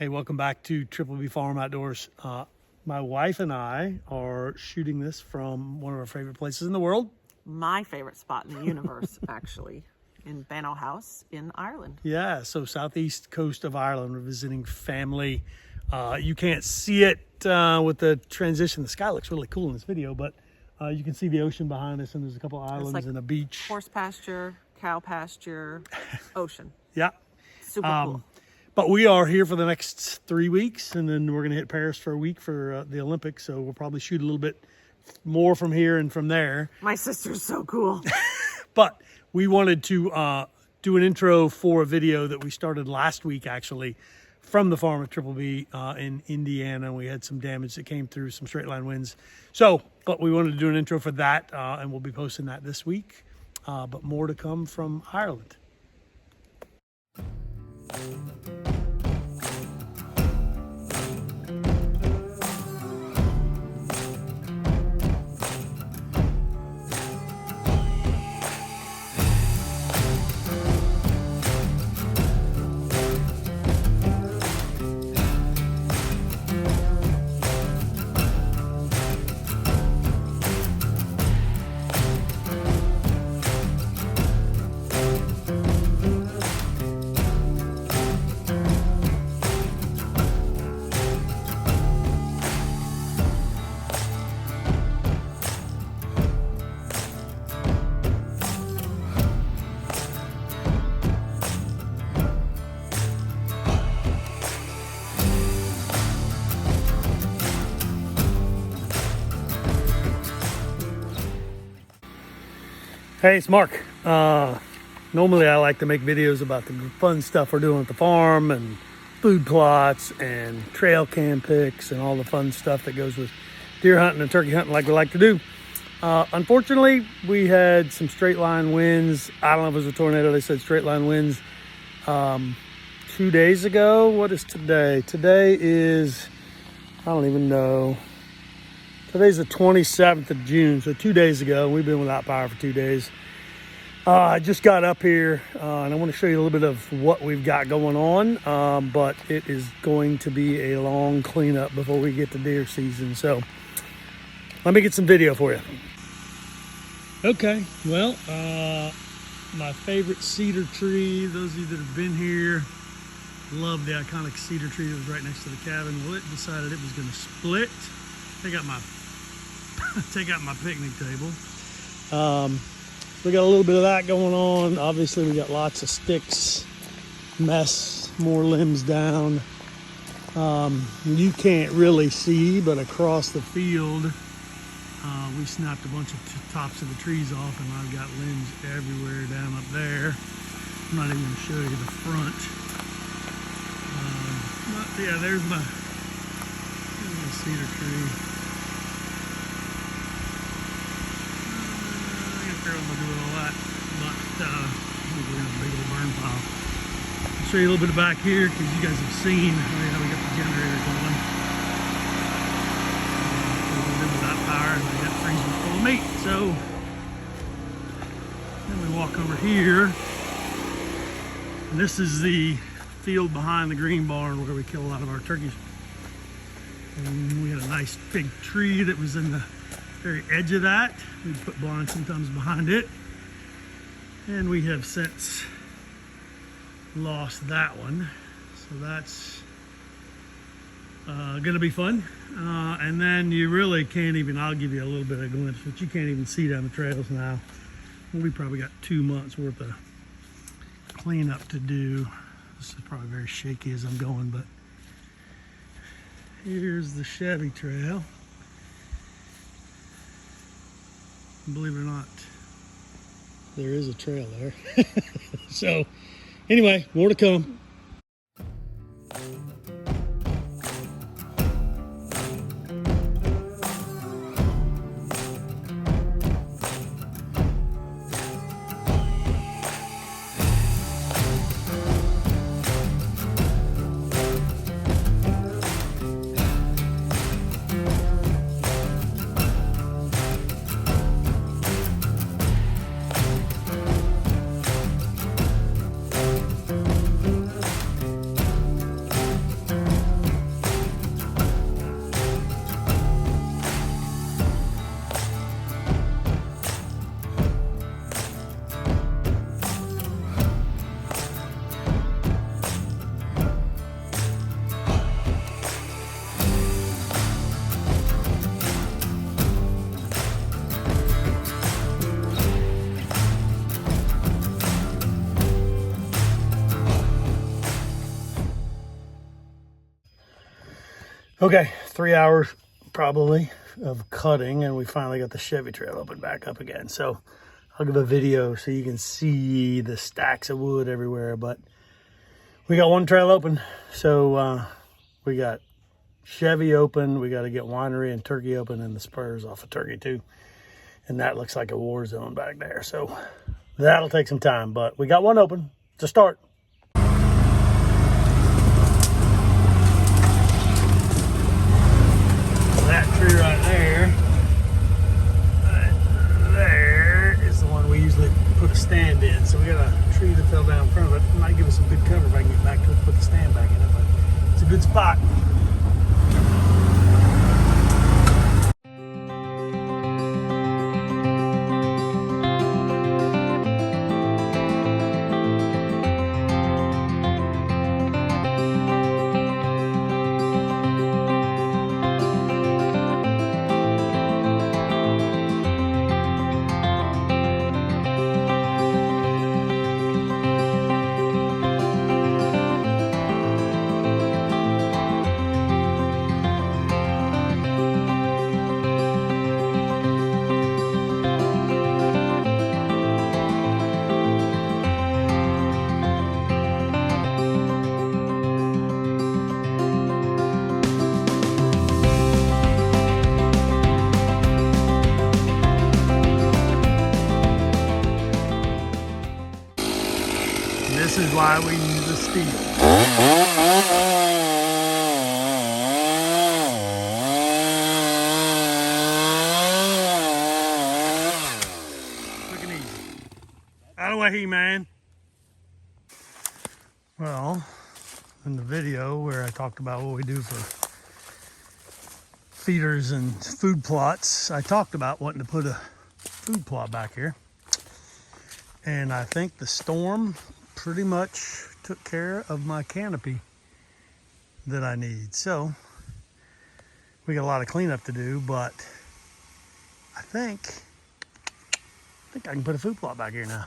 Hey, welcome back to Triple B Farm Outdoors. My wife and I are shooting this from one of our favorite places in the world. My favorite spot in the universe, actually, in Bannow House in Ireland. Yeah, so southeast coast of Ireland. We're visiting family. You can't see it with the transition. The sky looks really cool in this video, but you can see the ocean behind us, and there's a couple islands and a beach. Horse pasture, cow pasture, ocean. Yeah. Super cool. But we are here for the next 3 weeks, and then we're going to hit Paris for a week for the Olympics. So we'll probably shoot a little bit more from here and from there. My sister's so cool. But we wanted to do an intro for a video that we started last week, actually, from the farm at Triple B in Indiana. We had some damage that came through, some straight line winds. But we wanted to do an intro for that, and we'll be posting that this week. But more to come from Ireland. Hey, it's Mark. Normally I like to make videos about the fun stuff we're doing at the farm and food plots and trail cam pics and all the fun stuff that goes with deer hunting and turkey hunting like we like to do. Unfortunately, we had some straight line winds. I don't know if it was a tornado. They said straight line winds 2 days ago. What is today? Today is, I don't even know. Today's the 27th of June, so 2 days ago. We've been without power for 2 days. I just got up here, and I want to show you a little bit of what we've got going on, but it is going to be a long cleanup before we get to deer season, so let me get some video for you. Okay, well, my favorite cedar tree, those of you that have been here, love the iconic cedar tree that was right next to the cabin. Well, it decided it was going to split. Take out my picnic table. We got a little bit of that going on. Obviously, we got lots of sticks, mess, more limbs down. You can't really see, but across the field, we snapped a bunch of tops of the trees off, and I've got limbs everywhere down up there. I'm not even going to show you the front. But yeah, there's my cedar tree. I'm gonna do all that, but we're gonna have a big old burn pile. I'll show you a little bit back here because you guys have seen how we got the generator going. We've been without power and we got freezers full of meat. So then we walk over here, and this is the field behind the green barn where we kill a lot of our turkeys. And we had a nice big tree that was in the very edge of that. We put blinds sometimes behind it, and we have since lost that one, so that's gonna be fun. And then you really can't even, I'll give you a little bit of a glimpse, but you can't even see down the trails now. We probably got 2 months worth of cleanup to do. This is probably very shaky as I'm going, but here's the Chevy trail. Believe it or not, there is a trail there. So anyway, more to come. Okay, 3 hours probably of cutting, and we finally got the Chevy trail open back up again. So I'll give a video so you can see the stacks of wood everywhere, but we got one trail open. So we got Chevy open, we got to get Winery and Turkey open, and the spurs off of Turkey too. And that looks like a war zone back there. So that'll take some time, but we got one open to start. That tree right there is the one we usually put a stand in. So we got a tree that fell down in front of it. It might give us some good cover if I can get back to it, put the stand back in it, but it's a good spot. This is why we use a steel. Quick and easy. Out of the way, man. Well, in the video where I talked about what we do for feeders and food plots, I talked about wanting to put a food plot back here. And I think the storm pretty much took care of my canopy that I need. So we got a lot of cleanup to do, but I think I can put a food plot back here now.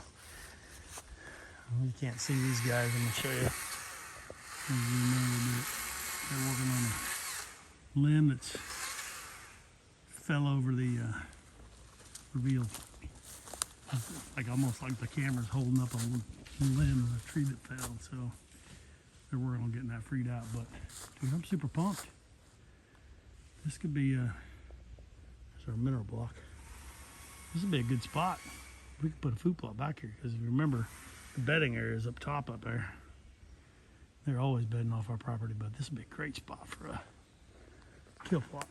You can't see these guys. I'm gonna show you. They're working on a limb that's fell over the reveal. Like almost like the camera's holding up a limb of a tree that fell, so they're working on getting that freed out. But dude, I'm super pumped. This could be there's our mineral block. This would be a good spot. We could put a food plot back here, because if you remember, the bedding area is up top up there. They're always bedding off our property, but this would be a great spot for a kill plot.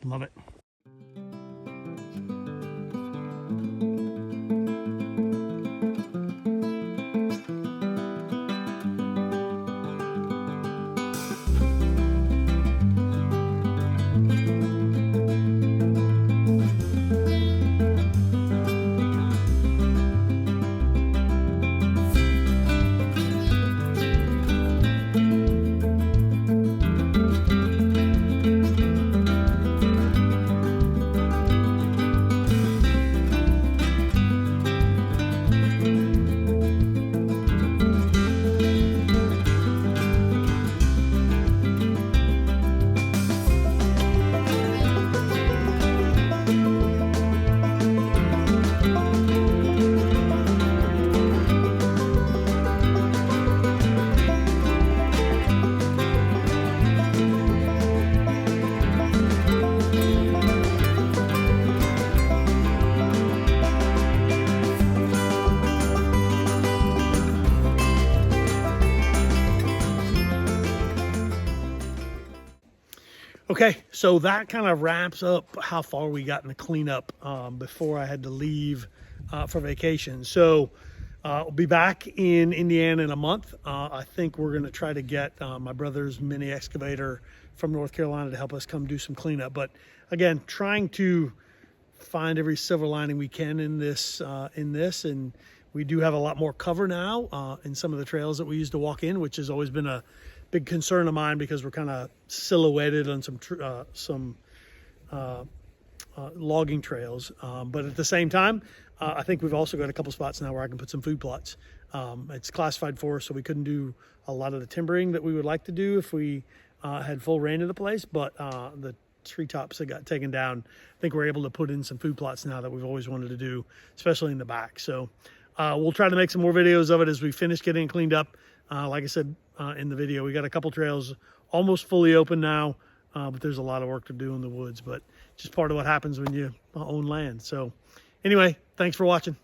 Love it. Okay, so that kind of wraps up how far we got in the cleanup before I had to leave for vacation. So I'll be back in Indiana in a month. I think we're going to try to get my brother's mini excavator from North Carolina to help us come do some cleanup. But again, trying to find every silver lining we can in this, and we do have a lot more cover now in some of the trails that we used to walk in, which has always been a big concern of mine because we're kind of silhouetted on some logging trails. But at the same time, I think we've also got a couple spots now where I can put some food plots. It's classified forest, so we couldn't do a lot of the timbering that we would like to do if we had full rain in the place, but the treetops that got taken down, I think we're able to put in some food plots now that we've always wanted to do, especially in the back. So we'll try to make some more videos of it as we finish getting it cleaned up. Like I said in the video, we got a couple trails almost fully open now, but there's a lot of work to do in the woods, but just part of what happens when you own land. So anyway, thanks for watching.